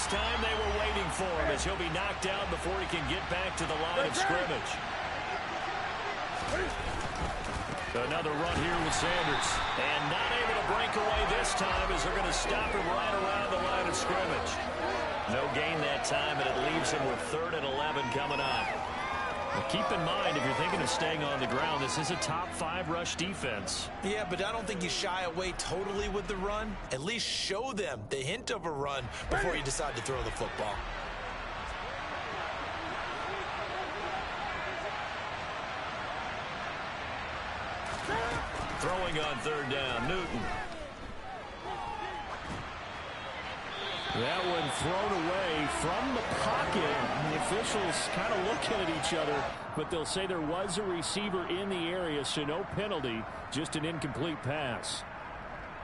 this time they were waiting for him as he'll be knocked down before he can get back to the line of scrimmage. Another run here with Sanders. And not able to break away this time as they're going to stop him right around the line of scrimmage. No gain that time, and it leaves him with 3rd and 11 coming up. Well, keep in mind, if you're thinking of staying on the ground, this is a top 5 rush defense. Yeah, but I don't think you shy away totally with the run. At least show them the hint of a run before you decide to throw the football. Throwing on 3rd down, Newton. That one thrown away from the pocket. The officials kind of looking at each other, but they'll say there was a receiver in the area, so no penalty, just an incomplete pass.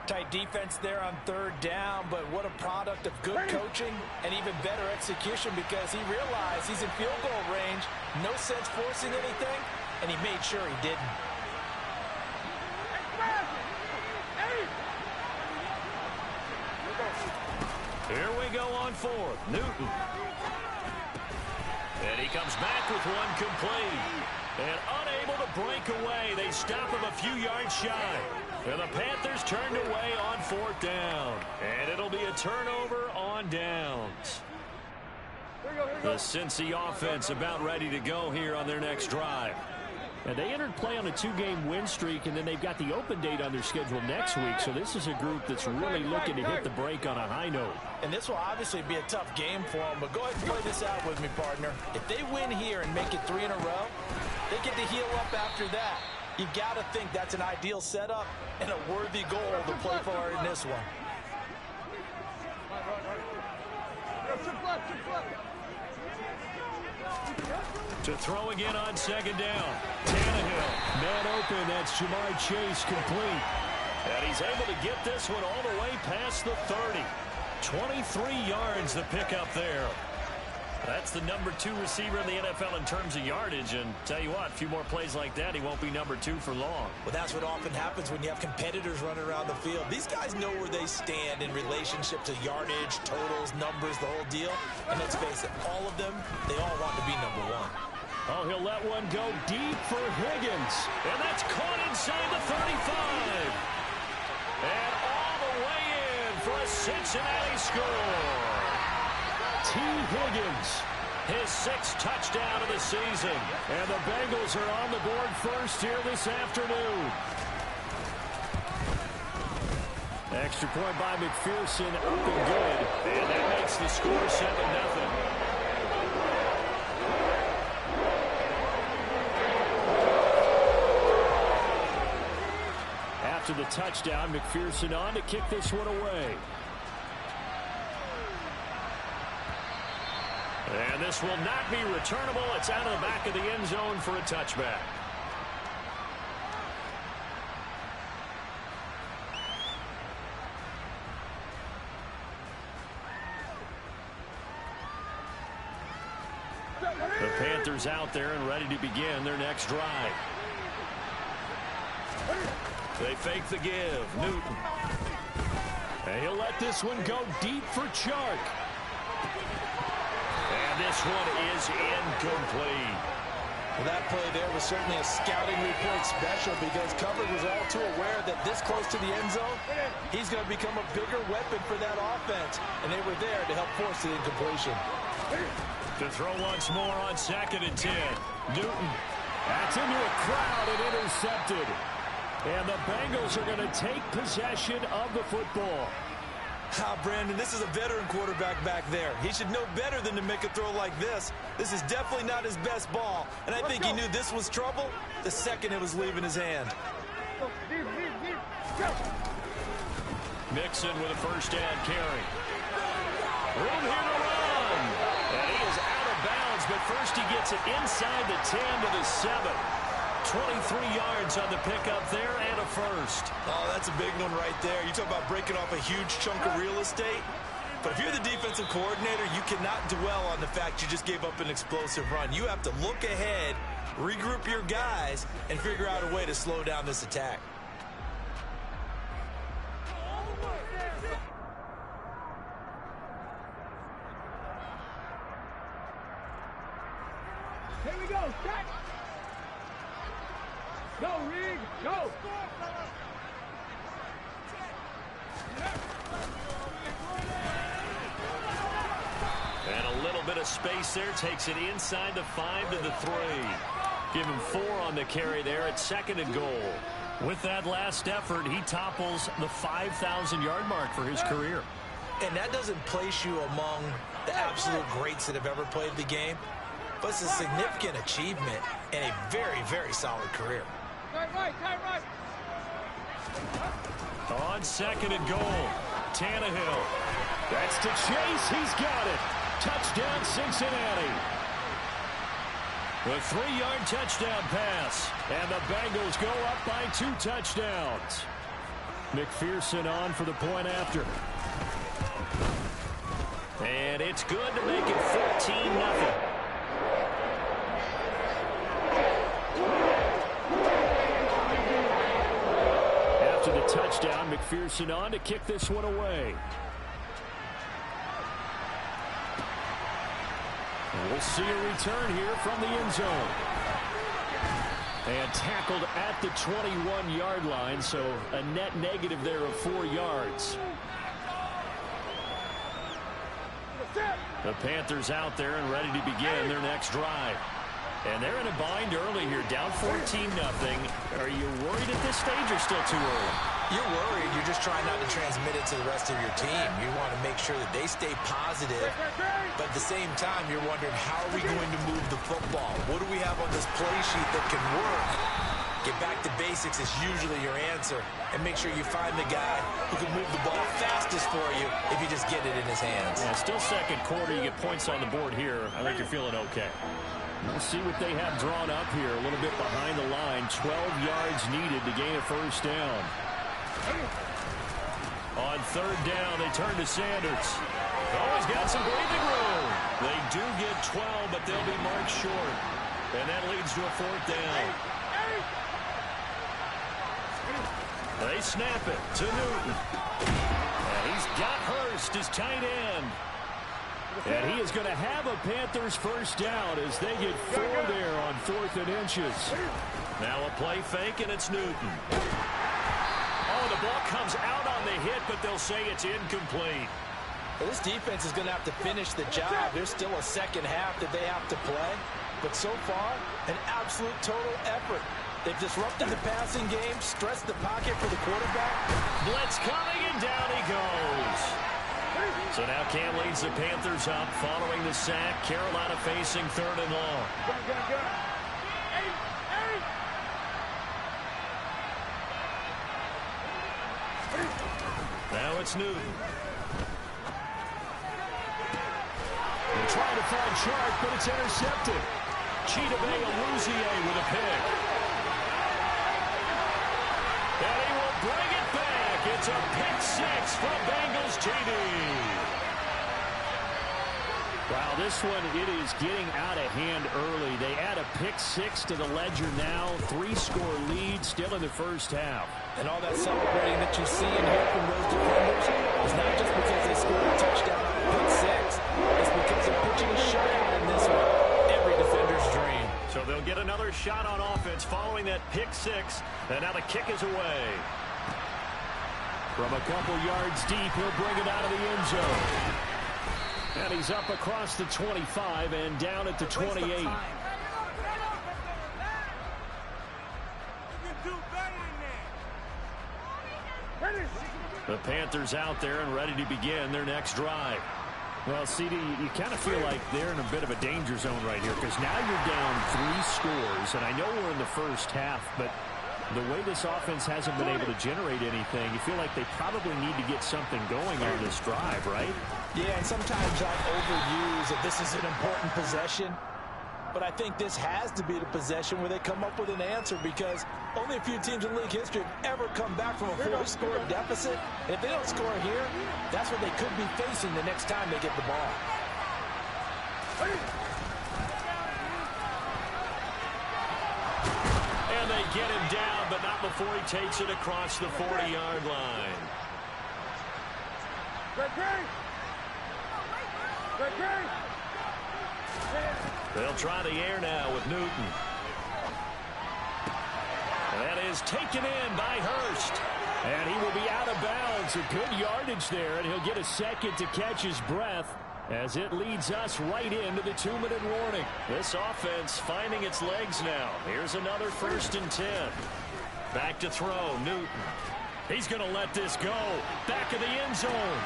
Tight defense there on 3rd down, but what a product of good coaching and even better execution because he realized he's in field goal range. No sense forcing anything, and he made sure he didn't. Here we go on 4th. Newton. And he comes back with one complete. And unable to break away. They stop him a few yards shy. And the Panthers turned away on 4th down. And it'll be a turnover on downs. The Cincy offense about ready to go here on their next drive. And they entered play on a 2-game win streak, and then they've got the open date on their schedule next week. So this is a group that's really looking to hit the break on a high note. And this will obviously be a tough game for them, but go ahead and play this out with me, partner. If they win here and make it 3 in a row, they get to heal up after that. You got to think that's an ideal setup and a worthy goal to play for in this one. To throw again on 2nd down. Tannehill. Man open, that's Ja'Marr Chase complete. And he's able to get this one all the way past the 30. 23 yards the pickup there. That's the number 2 receiver in the NFL in terms of yardage. And tell you what, a few more plays like that, he won't be number 2 for long. Well, that's what often happens when you have competitors running around the field. These guys know where they stand in relationship to yardage, totals, numbers, the whole deal. And let's face it, all of them, they all want to be number 1. Oh, he'll let one go deep for Higgins. And that's caught inside the 35. And all the way in for a Cincinnati score. T. Higgins. His 6th touchdown of the season. And the Bengals are on the board first here this afternoon. Extra point by McPherson, up and good. And that makes the score 7-0. After the touchdown, McPherson on to kick this one away. And this will not be returnable. It's out of the back of the end zone for a touchback. The Panthers out there and ready to begin their next drive. They fake the give. Newton. And he'll let this one go deep for Chark. And this one is incomplete. Well, that play there was certainly a scouting report special because coverage was all too aware that this close to the end zone, he's going to become a bigger weapon for that offense. And they were there to help force the incompletion. To throw once more on 2nd and 10. Newton. That's into a crowd and intercepted. And the Bengals are going to take possession of the football. Brandon, this is a veteran quarterback back there. He should know better than to make a throw like this. This is definitely not his best ball. And I think he knew this was trouble the second it was leaving his hand. Mixon with a first down carry. Room here to run. And he is out of bounds, but first he gets it inside the 10 to the 7. 23 yards on the pickup there and a first. Oh, that's a big one right there. You talk about breaking off a huge chunk of real estate. But if you're the defensive coordinator, you cannot dwell on the fact you just gave up an explosive run. You have to look ahead, regroup your guys, and figure out a way to slow down this attack. Here we go. Check. Go, Reed. Go. And a little bit of space there. Takes it inside the 5 to the 3. Give him 4 on the carry there at 2nd and goal. With that last effort, he topples the 5,000-yard mark for his career. And that doesn't place you among the absolute greats that have ever played the game, but it's a significant achievement and a very, very solid career. Right. On 2nd and goal, Tannehill. That's to Chase. He's got it. Touchdown, Cincinnati. The 3-yard touchdown pass. And the Bengals go up by 2 touchdowns. McPherson on for the point after. And it's good to make it 14-0. After the touchdown, McPherson on to kick this one away. We'll see a return here from the end zone. And tackled at the 21-yard line, so a net negative there of 4 yards. The Panthers out there and ready to begin their next drive. And they're in a bind early here, down 14-0. Are you worried at this stage or still too early? You're worried. You're just trying not to transmit it to the rest of your team. You want to make sure that they stay positive, but at the same time, you're wondering, how are we going to move the football? What do we have on this play sheet that can work? Get back to basics is usually your answer, and make sure you find the guy who can move the ball fastest for you if you just get it in his hands. Yeah, still second quarter. You get points on the board here. I think you're feeling okay. We'll see what they have drawn up here. A little bit behind the line. 12 yards needed to gain a first down. On 3rd down, they turn to Sanders. Oh, he's got some breathing room. They do get 12, but they'll be marked short. And that leads to a 4th down. They snap it to Newton. And he's got Hurst, his tight end. And he is going to have a Panthers first down as they get 4 there on 4th and inches. Now a play fake, and it's Newton. Oh, the ball comes out on the hit, but they'll say it's incomplete. Well, this defense is going to have to finish the job. There's still a second half that they have to play. But so far, an absolute total effort. They've disrupted the passing game, stressed the pocket for the quarterback. Blitz coming, and down he goes. So now Cam leads the Panthers up following the sack. Carolina facing 3rd and long. Now it's Newton. They're trying to find Chark, but it's intercepted. Chidobe Awuzie with a pick. And he will bring it back. It's a pick 6 from Bengals TD. Wow, this one, it is getting out of hand early. They add a pick 6 to the ledger now. 3-score lead still in the first half. And all that celebrating that you see and hear from those defenders is not just because they scored a touchdown on a pick 6. It's because they're pitching a shutout in this one. Every defender's dream. So they'll get another shot on offense following that pick 6. And now the kick is away. From a couple yards deep, he'll bring it out of the end zone. And he's up across the 25 and down at the 28. The Panthers out there and ready to begin their next drive. Well, CD, you kind of feel like they're in a bit of a danger zone right here because now you're down 3 scores, and I know we're in the first half, but the way this offense hasn't been able to generate anything, you feel like they probably need to get something going on this drive, right? Yeah, and sometimes I overuse that this is an important possession. But I think this has to be the possession where they come up with an answer because only a few teams in league history have ever come back from a 4-score deficit. And if they don't score here, that's what they could be facing the next time they get the ball. And they get him down, but not before he takes it across the 40-yard line. They'll try the air now with Newton. That is taken in by Hurst. And he will be out of bounds. A good yardage there, and he'll get a second to catch his breath as it leads us right into the 2-minute warning. This offense finding its legs now. Here's another 1st and 10. Back to throw, Newton. He's going to let this go. Back of the end zone.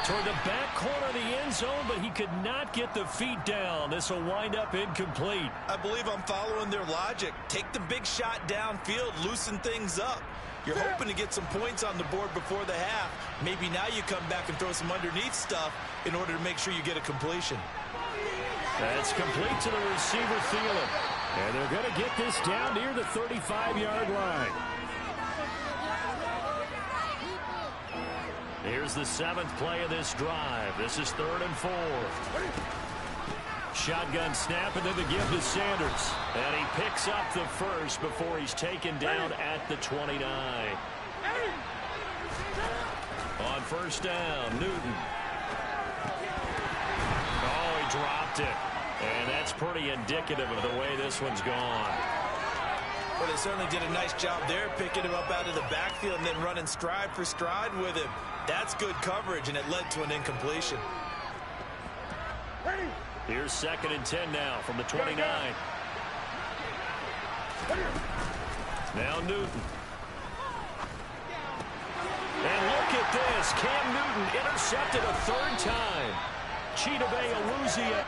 Toward the back corner of the end zone, but he could not get the feet down. This will wind up incomplete. I believe I'm following their logic. Take the big shot downfield, loosen things up. You're hoping to get some points on the board before the half. Maybe now you come back and throw some underneath stuff in order to make sure you get a completion. That's complete to the receiver, Thielen. And they're going to get this down near the 35-yard line. Here's the 7th play of this drive. This is 3rd and 4. Shotgun snap and then the give to Sanders. And he picks up the first before he's taken down at the 29. On 1st down, Newton. Oh, he dropped it. And that's pretty indicative of the way this one's gone. Well, they certainly did a nice job there, picking him up out of the backfield and then running stride for stride with him. That's good coverage, and it led to an incompletion. Here's 2nd and 10 now from the 29. Now Newton. And look at this. Cam Newton intercepted a 3rd time. Chidobe Awuzie.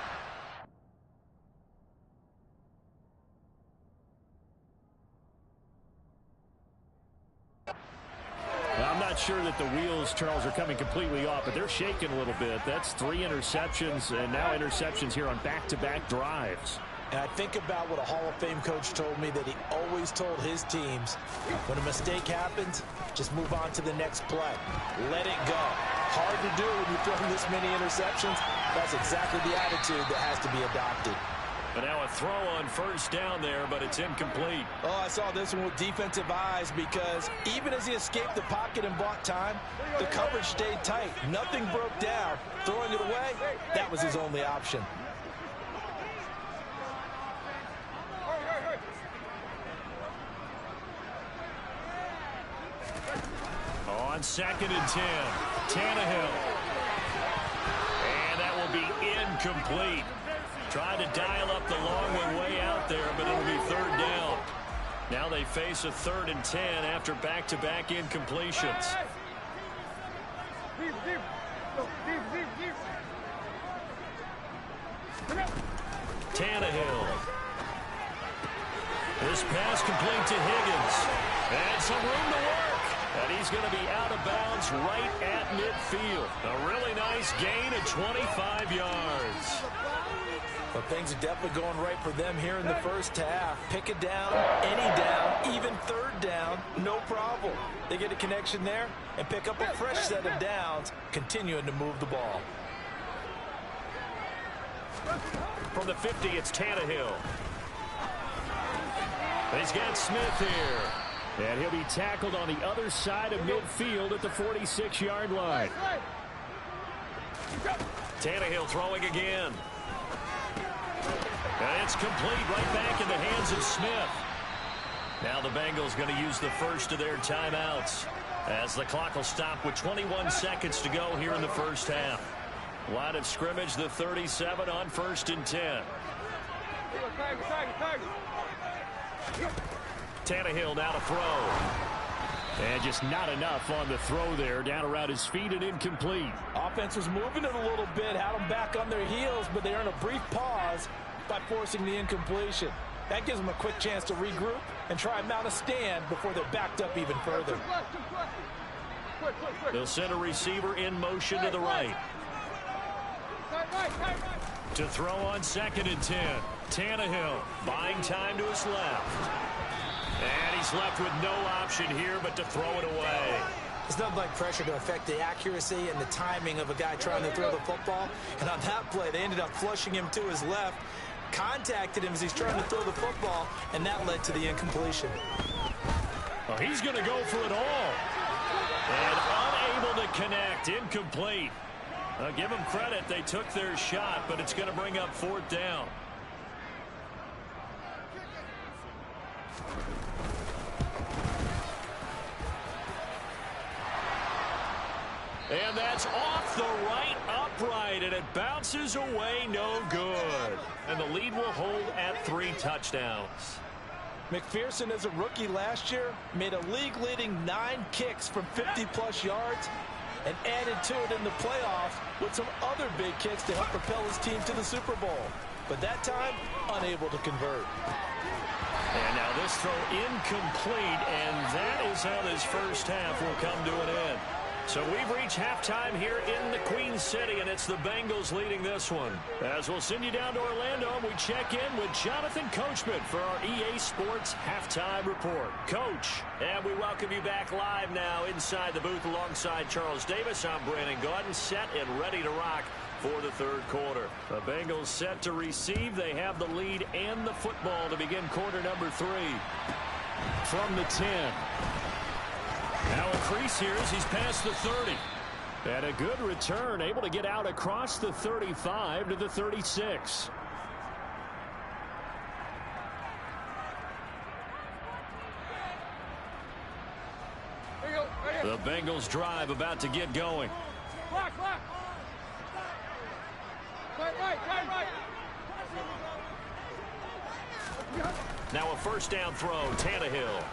I'm not sure that the wheels, Charles, are coming completely off, but they're shaking a little bit. That's 3 interceptions, and now interceptions here on back-to-back drives. And I think about what a Hall of Fame coach told me, that he always told his teams, when a mistake happens, just move on to the next play. Let it go. Hard to do when you're throwing this many interceptions. That's exactly the attitude that has to be adopted. But now a throw on 1st down there, but it's incomplete. Oh, I saw this one with defensive eyes, because even as he escaped the pocket and bought time, the coverage stayed tight. Nothing broke down. Throwing it away, that was his only option. On 2nd and 10, Tannehill. And that will be incomplete. Trying to dial up the long one way out there, but it'll be 3rd down. Now they face a 3rd and 10 after back-to-back incompletions. Tannehill. This pass complete to Higgins. And some room to work. And he's going to be out of bounds right at midfield. A really nice gain of 25 yards. Well, things are definitely going right for them here in the 1st half. Pick it down, any down, even 3rd down, no problem. They get a connection there and pick up a fresh set of downs, continuing to move the ball. From the 50, it's Tannehill. He's got Smith here. And he'll be tackled on the other side of midfield at the 46-yard line. Tannehill throwing again. And it's complete right back in the hands of Smith. Now the Bengals going to use the first of their timeouts as the clock will stop with 21 seconds to go here in the 1st half. Line of scrimmage, the 37 on 1st and 10. Tannehill now to throw. And just not enough on the throw there. Down around his feet and incomplete. Offense was moving it a little bit, had them back on their heels, but they earned a brief pause by forcing the incompletion. That gives them a quick chance to regroup and try and mount a stand before they're backed up even further. They'll send a receiver in motion to the right. To throw on 2nd and 10. Tannehill buying time to his left. And he's left with no option here but to throw it away. It's nothing like pressure to affect the accuracy and the timing of a guy trying to throw the football. And on that play, they ended up flushing him to his left, contacted him as he's trying to throw the football, and that led to the incompletion. Well, he's going to go for it all. And unable to connect. Incomplete. Give them credit. They took their shot, but it's going to bring up 4th down. And that's off the right upright, and it bounces away, no good. And the lead will hold at 3 touchdowns. McPherson, as a rookie last year, made a league-leading 9 kicks from 50-plus yards and added to it in the playoffs with some other big kicks to help propel his team to the Super Bowl. But that time, unable to convert. And now this throw incomplete, and that is how this first half will come to an end. So we've reached halftime here in the Queen City, and it's the Bengals leading this one. As we'll send you down to Orlando, we check in with Jonathan Coachman for our EA Sports Halftime Report. Coach, and we welcome you back live now inside the booth alongside Charles Davis. I'm Brandon Gaudin, set and ready to rock for the third quarter. The Bengals set to receive. They have the lead and the football to begin quarter number 3. From the 10. Now a crease here as he's past the 30. And a good return, able to get out across the 35 to the 36. The Bengals drive about to get going. Block. Right. Now a first down throw, Tannehill.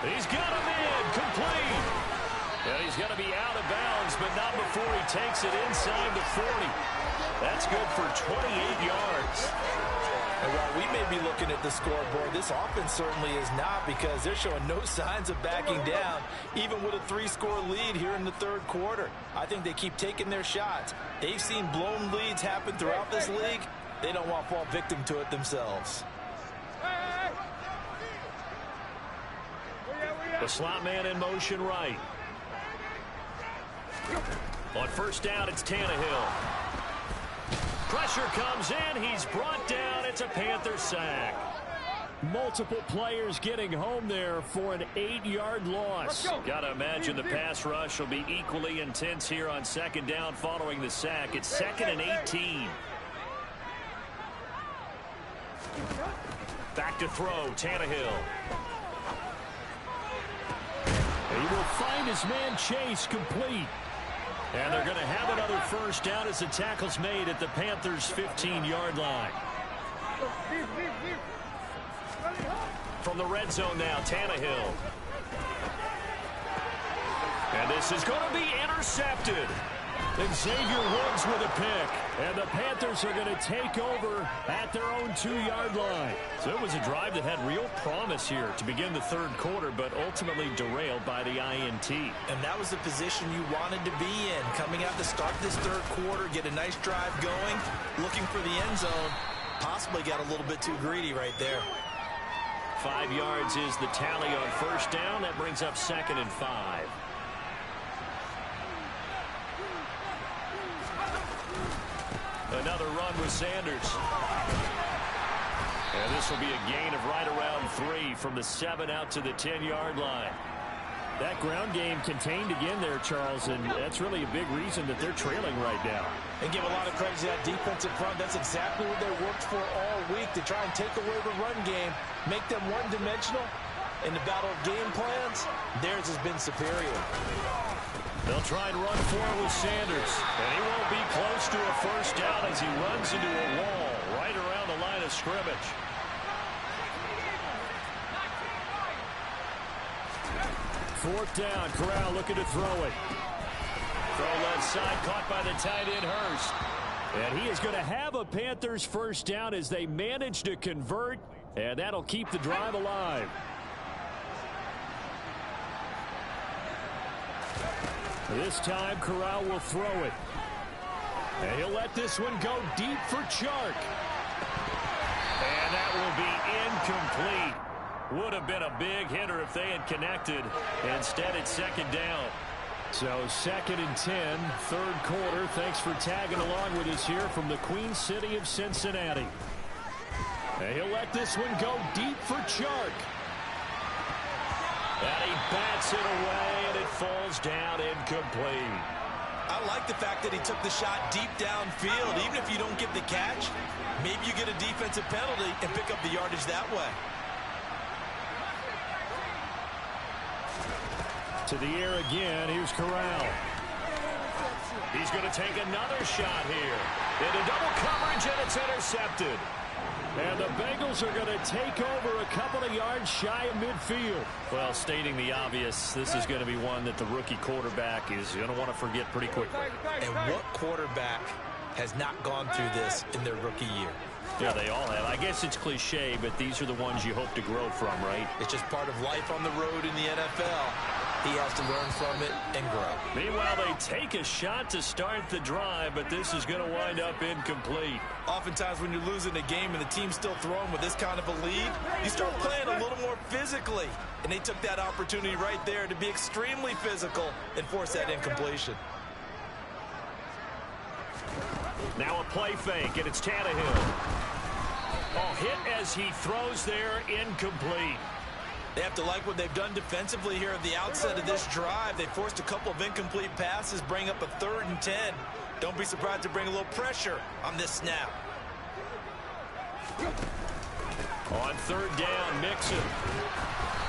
He's got him in, complete. And he's going to be out of bounds, but not before he takes it inside the 40. That's good for 28 yards. And while we may be looking at the scoreboard, this offense certainly is not, because they're showing no signs of backing down, even with a 3-score lead here in the third quarter. I think they keep taking their shots. They've seen blown leads happen throughout this league. They don't want to fall victim to it themselves. The slot man in motion right. On first down, it's Tannehill. Pressure comes in. He's brought down. It's a Panther sack. Multiple players getting home there for an 8-yard loss. Got to imagine the pass rush will be equally intense here on second down following the sack. It's 2nd and 18. Back to throw, Tannehill. He will find his man Chase complete. And they're going to have another first down as the tackle's made at the Panthers' 15-yard line. From the red zone now, Tannehill. And this is going to be intercepted. And Xavier Woods with a pick. And the Panthers are going to take over at their own 2-yard line. So it was a drive that had real promise here to begin the third quarter, but ultimately derailed by the INT. And that was the position you wanted to be in. Coming out to start this third quarter, get a nice drive going, looking for the end zone. Possibly got a little bit too greedy right there. 5 yards is the tally on first down. That brings up 2nd and 5. Another run with Sanders. And this will be a gain of right around 3 from the 7 out to the 10-yard line. That ground game contained again there, Charles, and that's really a big reason that they're trailing right now. And give a lot of credit to that defensive front. That's exactly what they worked for all week, to try and take away the run game, make them one-dimensional. In the battle of game plans, theirs has been superior. They'll try and run for it with Sanders. And he won't be close to a first down as he runs into a wall right around the line of scrimmage. Fourth down, Corral looking to throw it. Throw left side, caught by the tight end Hurst. And he is going to have a Panthers first down as they manage to convert. And that'll keep the drive alive. This time, Corral will throw it. And he'll let this one go deep for Chark. And that will be incomplete. Would have been a big hitter if they had connected. Instead, it's second down. So 2nd and 10, third quarter. Thanks for tagging along with us here from the Queen City of Cincinnati. And he'll let this one go deep for Chark. And he bats it away, and it falls down incomplete. I like the fact that he took the shot deep downfield. Even if you don't get the catch, maybe you get a defensive penalty and pick up the yardage that way. To the air again. Here's Corral. He's going to take another shot here. Into double coverage, and it's intercepted. And the Bengals are going to take over a couple of yards shy of midfield. Well, stating the obvious, this is going to be one that the rookie quarterback is going to want to forget pretty quickly. And what quarterback has not gone through this in their rookie year? Yeah, they all have. I guess it's cliche, but these are the ones you hope to grow from, right? It's just part of life on the road in the NFL. He has to learn from it and grow. Meanwhile, they take a shot to start the drive, but this is going to wind up incomplete. Oftentimes when you're losing a game and the team's still throwing with this kind of a lead, you start playing a little more physically. And they took that opportunity right there to be extremely physical and force that incompletion. Now a play fake, and it's Tannehill. Oh, hit as he throws there, incomplete. They have to like what they've done defensively here at the outset of this drive. They forced a couple of incomplete passes, bring up a 3rd and 10. Don't be surprised to bring a little pressure on this snap. On 3rd down, Mixon.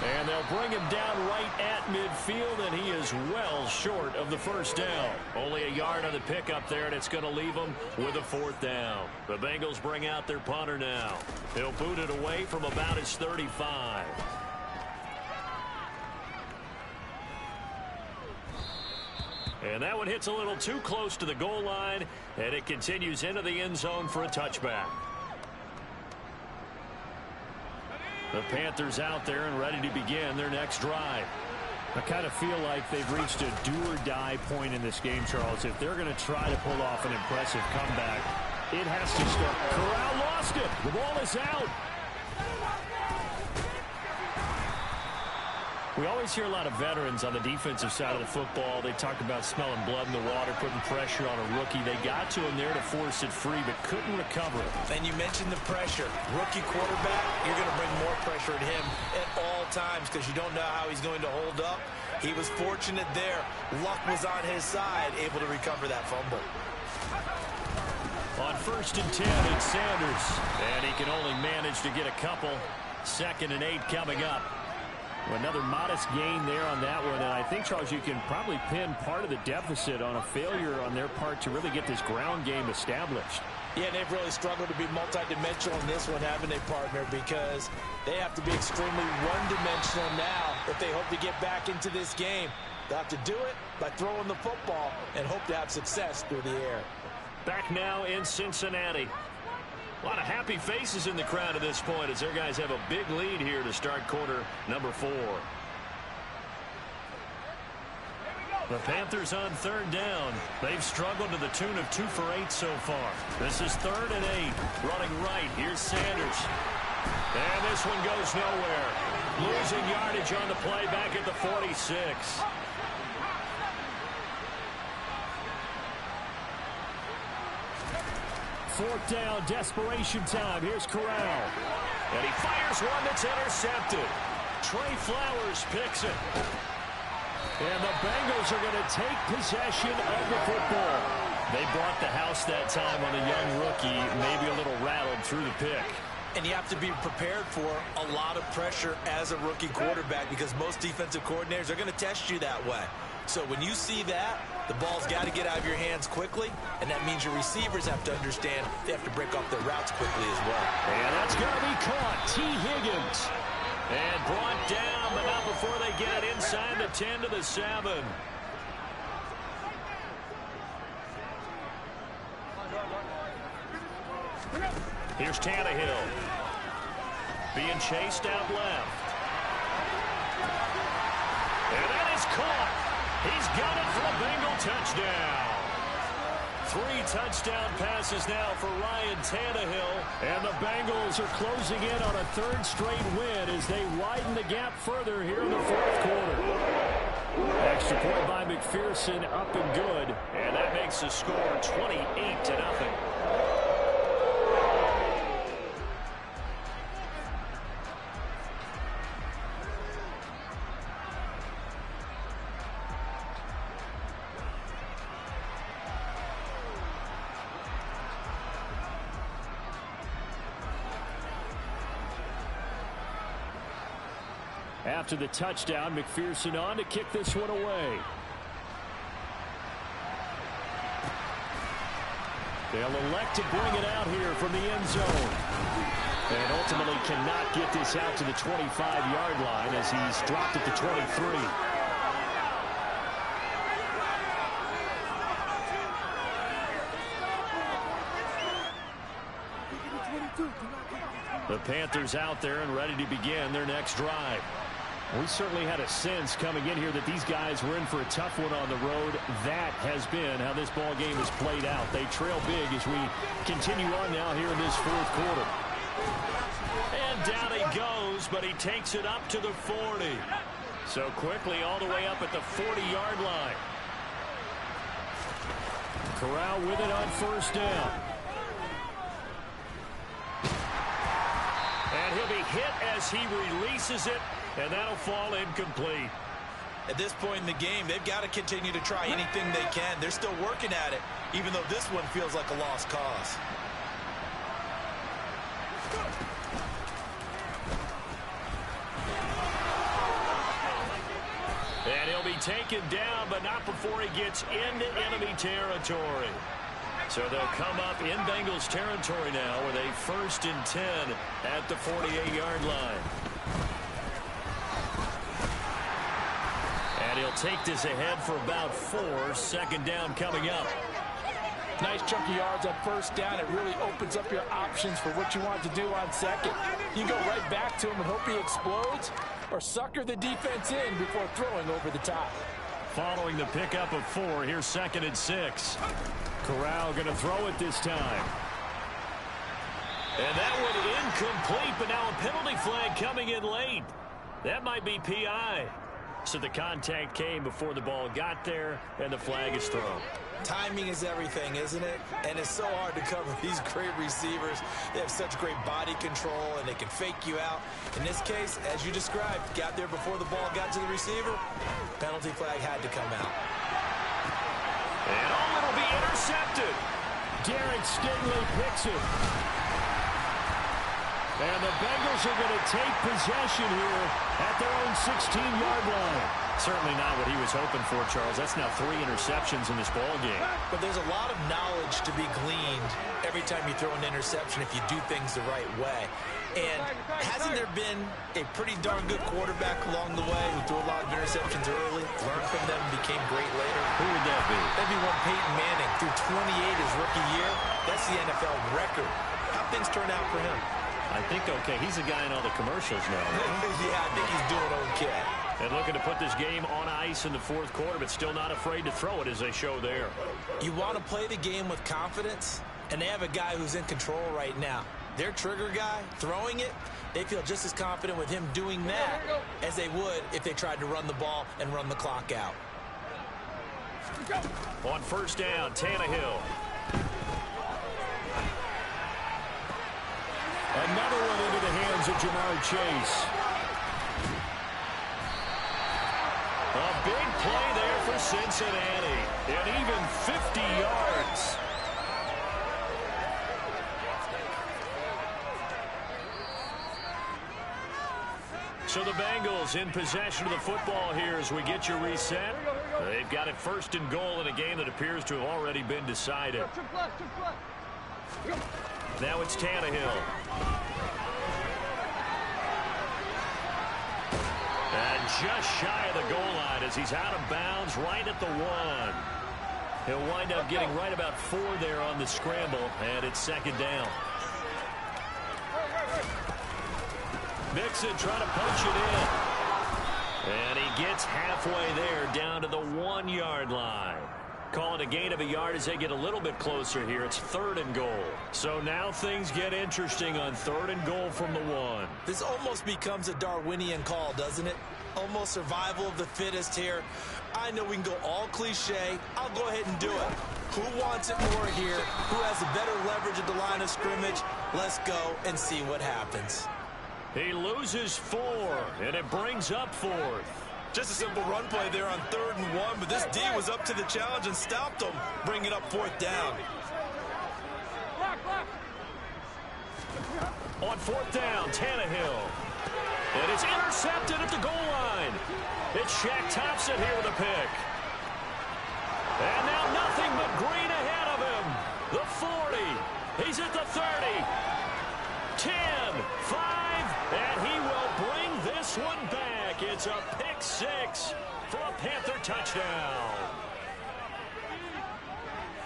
And they'll bring him down right at midfield, and he is well short of the 1st down. Only a yard on the pickup there, and it's going to leave him with a 4th down. The Bengals bring out their punter now. He'll boot it away from about his 35. And that one hits a little too close to the goal line, and it continues into the end zone for a touchback. The Panthers out there and ready to begin their next drive. I kind of feel like they've reached a do-or-die point in this game, Charles. If they're going to try to pull off an impressive comeback, it has to start. Corral lost it. The ball is out. We always hear a lot of veterans on the defensive side of the football. They talk about smelling blood in the water, putting pressure on a rookie. They got to him there to force it free, but couldn't recover it. And you mentioned the pressure. Rookie quarterback, you're going to bring more pressure at him at all times because you don't know how he's going to hold up. He was fortunate there. Luck was on his side, able to recover that fumble. On 1st and 10, it's Sanders. And he can only manage to get a couple. 2nd and 8 coming up. Another modest gain there on that one, and I think, Charles, you can probably pin part of the deficit on a failure on their part to really get this ground game established. Yeah, and they've really struggled to be multidimensional in this one, haven't they, partner? Because they have to be extremely one-dimensional now if they hope to get back into this game. They'll have to do it by throwing the football and hope to have success through the air. Back now in Cincinnati. A lot of happy faces in the crowd at this point as their guys have a big lead here to start quarter number 4. The Panthers on 3rd down. They've struggled to the tune of 2 for 8 so far. This is 3rd and 8. Running right. Here's Sanders. And this one goes nowhere. Losing yardage on the play back at the 46. Fourth down, desperation time. Here's Corral. And he fires one that's intercepted. Trey Flowers picks it. And the Bengals are going to take possession of the football. They brought the house that time on a young rookie, maybe a little rattled through the pick. And you have to be prepared for a lot of pressure as a rookie quarterback because most defensive coordinators are going to test you that way. So when you see that, the ball's got to get out of your hands quickly, and that means your receivers have to understand they have to break off their routes quickly as well. And that's going to be caught. T. Higgins. And brought down, but not before they get it inside the 10 to the 7. Here's Tannehill. Being chased out left. And that is caught. He's got it for a Bengal touchdown. 3 touchdown passes now for Ryan Tannehill. And the Bengals are closing in on a 3rd straight win as they widen the gap further here in the 4th quarter. Extra point by McPherson, up and good. And that makes the score 28-0. After the touchdown, McPherson on to kick this one away. They'll elect to bring it out here from the end zone. And ultimately cannot get this out to the 25-yard line as he's dropped at the 23. The Panthers out there and ready to begin their next drive. We certainly had a sense coming in here that these guys were in for a tough one on the road. That has been how this ball game has played out. They trail big as we continue on now here in this fourth quarter. And down he goes, but he takes it up to the 40. So quickly all the way up at the 40-yard line. Corral with it on first down. And he'll be hit as he releases it, and that'll fall incomplete. At this point in the game, they've got to continue to try anything they can. They're still working at it, even though this one feels like a lost cause. And he'll be taken down, but not before he gets into enemy territory. So they'll come up in Bengals territory now with a 1st and 10 at the 48-yard line. And he'll take this ahead for about 4. 2nd down coming up. Nice chunky yards on first down. It really opens up your options for what you want to do on second. You go right back to him and hope he explodes, or sucker the defense in before throwing over the top. Following the pickup of 4, here's 2nd and 6. Corral going to throw it this time. And that one incomplete, but now a penalty flag coming in late. That might be PI. So the contact came before the ball got there, and the flag is thrown. Timing is everything, isn't it? And it's so hard to cover these great receivers. They have such great body control, and they can fake you out. In this case, as you described, got there before the ball got to the receiver. Penalty flag had to come out. And it'll be intercepted. Derek Stingley picks it. And the Bengals are going to take possession here at their own 16-yard line. Certainly not what he was hoping for, Charles. That's now 3 interceptions in this ball game. But there's a lot of knowledge to be gleaned every time you throw an interception if you do things the right way. And hasn't there been a pretty darn good quarterback along the way who threw a lot of interceptions early, learned from them, and became great later? Who would that be? That'd be one Peyton Manning. Threw 28 his rookie year. That's the NFL record. How things turn out for him? I think okay. He's a guy in all the commercials now. Yeah, I think he's doing okay. And looking to put this game on ice in the fourth quarter, but still not afraid to throw it as they show there. You want to play the game with confidence, and they have a guy who's in control right now. Their trigger guy, throwing it, they feel just as confident with him doing that as they would if they tried to run the ball and run the clock out. On first down, Tannehill. Another one into the hands of Jamar Chase. A big play there for Cincinnati. And even 50 yards. So the Bengals in possession of the football here as we get your reset. They've got it 1st and goal in a game that appears to have already been decided. Now it's Tannehill. And just shy of the goal line as he's out of bounds right at the 1. He'll wind up getting right about 4 there on the scramble, and it's 2nd down. Mixon trying to punch it in. And he gets halfway there down to the 1-yard line. Calling a gain of a yard as they get a little bit closer here. It's 3rd and goal. So now things get interesting on 3rd and goal from the 1. This almost becomes a Darwinian call, doesn't it? Almost survival of the fittest here. I know we can go all cliche. I'll go ahead and do it. Who wants it more here? Who has a better leverage at the line of scrimmage? Let's go and see what happens. He loses 4, and it brings up 4th. Just a simple run play there on 3rd and 1, but this D was up to the challenge and stopped them, bringing up 4th down. On 4th down, Tannehill. And it's intercepted at the goal line. It's Shaq Thompson here with a pick. And now nothing but green ahead of him. The 40. He's at the 30. 10, 5, and he will bring this one back. It's a pick six for a Panther touchdown.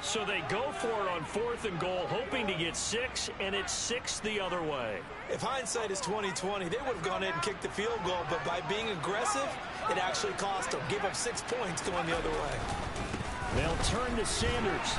So they go for it on 4th and goal, hoping to get 6, and it's 6 the other way. If hindsight is 20/20, they would have gone in and kicked the field goal, but by being aggressive, it actually cost them. Give up 6 points going the other way. They'll turn to Sanders.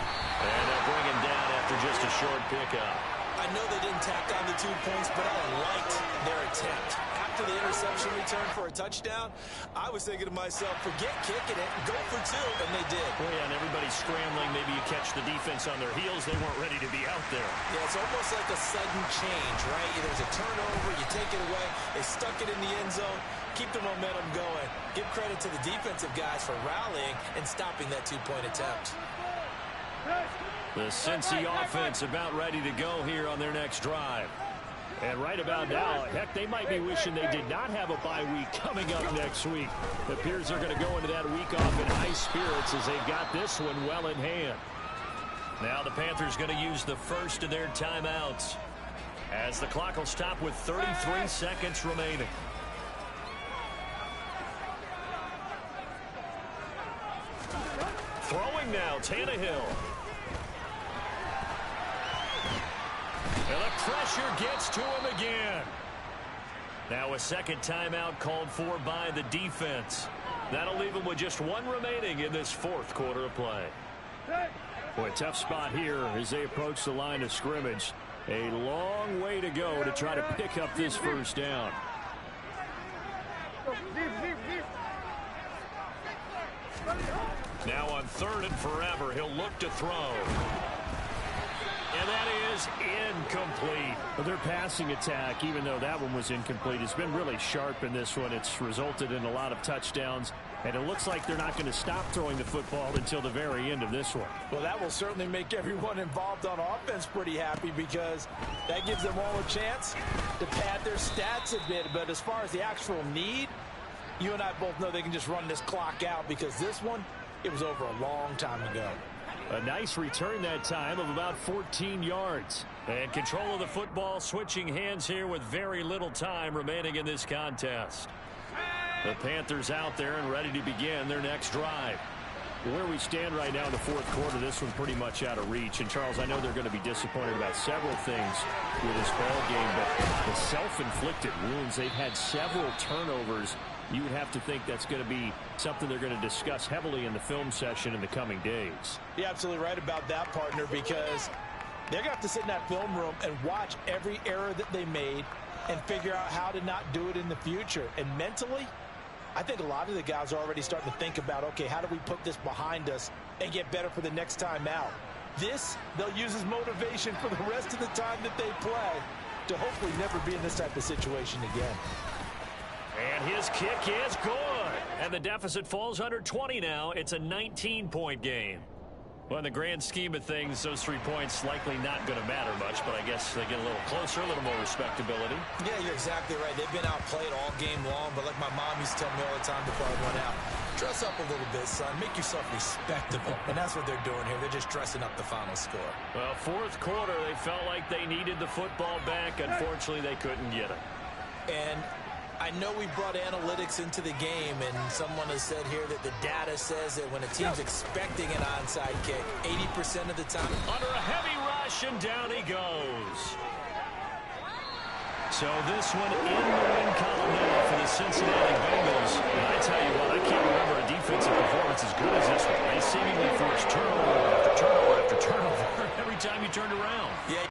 And they'll bring him down after just a short pickup. I know they didn't tack on the 2 points, but I liked their attempt. After the interception return for a touchdown, I was thinking to myself, forget kicking it, go for 2, and they did. Well, yeah, and everybody's scrambling. Maybe you catch the defense on their heels. They weren't ready to be out there. Yeah, it's almost like a sudden change, right? There's a turnover, you take it away, they stuck it in the end zone, keep the momentum going. Give credit to the defensive guys for rallying and stopping that 2-point attempt. The Cincy offense about ready to go here on their next drive. And right about now, heck, they might be wishing they did not have a bye week coming up next week. It appears they're going to go into that week off in high spirits as they've got this one well in hand. Now the Panthers going to use the first of their timeouts as the clock will stop with 33 seconds remaining. Throwing now, Tannehill. And the pressure gets to him again. Now a second timeout called for by the defense. That'll leave him with just 1 remaining in this 4th quarter of play. Boy, tough spot here as they approach the line of scrimmage. A long way to go to try to pick up this first down. Now on 3rd and forever, he'll look to throw. And that is incomplete. Well, their passing attack, even though that one was incomplete, has been really sharp in this one. It's resulted in a lot of touchdowns, and it looks like they're not going to stop throwing the football until the very end of this one. Well, that will certainly make everyone involved on offense pretty happy because that gives them all a chance to pad their stats a bit. But as far as the actual need, you and I both know they can just run this clock out because this one, it was over a long time ago. A nice return that time of about 14 yards. And control of the football switching hands here with very little time remaining in this contest. The Panthers out there and ready to begin their next drive. Where we stand right now in the 4th quarter, this one pretty much out of reach. And, Charles, I know they're going to be disappointed about several things with this ball game, but the self-inflicted wounds, they've had several turnovers. You would have to think that's going to be something they're going to discuss heavily in the film session in the coming days. You're absolutely right about that, partner, because they're going to have to sit in that film room and watch every error that they made and figure out how to not do it in the future. And mentally, I think a lot of the guys are already starting to think about, okay, how do we put this behind us and get better for the next time out? This, they'll use as motivation for the rest of the time that they play to hopefully never be in this type of situation again. And his kick is good. And the deficit falls under 20 now. It's a 19-point game. Well, in the grand scheme of things, those 3 points likely not going to matter much, but I guess they get a little closer, a little more respectability. Yeah, you're exactly right. They've been outplayed all game long, but like my mom used to tell me all the time before I went out, dress up a little bit, son. Make yourself respectable. And that's what they're doing here. They're just dressing up the final score. Well, 4th quarter, they felt like they needed the football back. Unfortunately, they couldn't get it. And I know we brought analytics into the game, and someone has said here that the data says that when a team's expecting an onside kick, 80% of the time. Under a heavy rush, and down he goes. So this one in the win column now for the Cincinnati Bengals. And I tell you what, I can't remember a defensive performance as good as this one. They seemingly forced turnover after turnover after turnover every time you turned around. Yeah,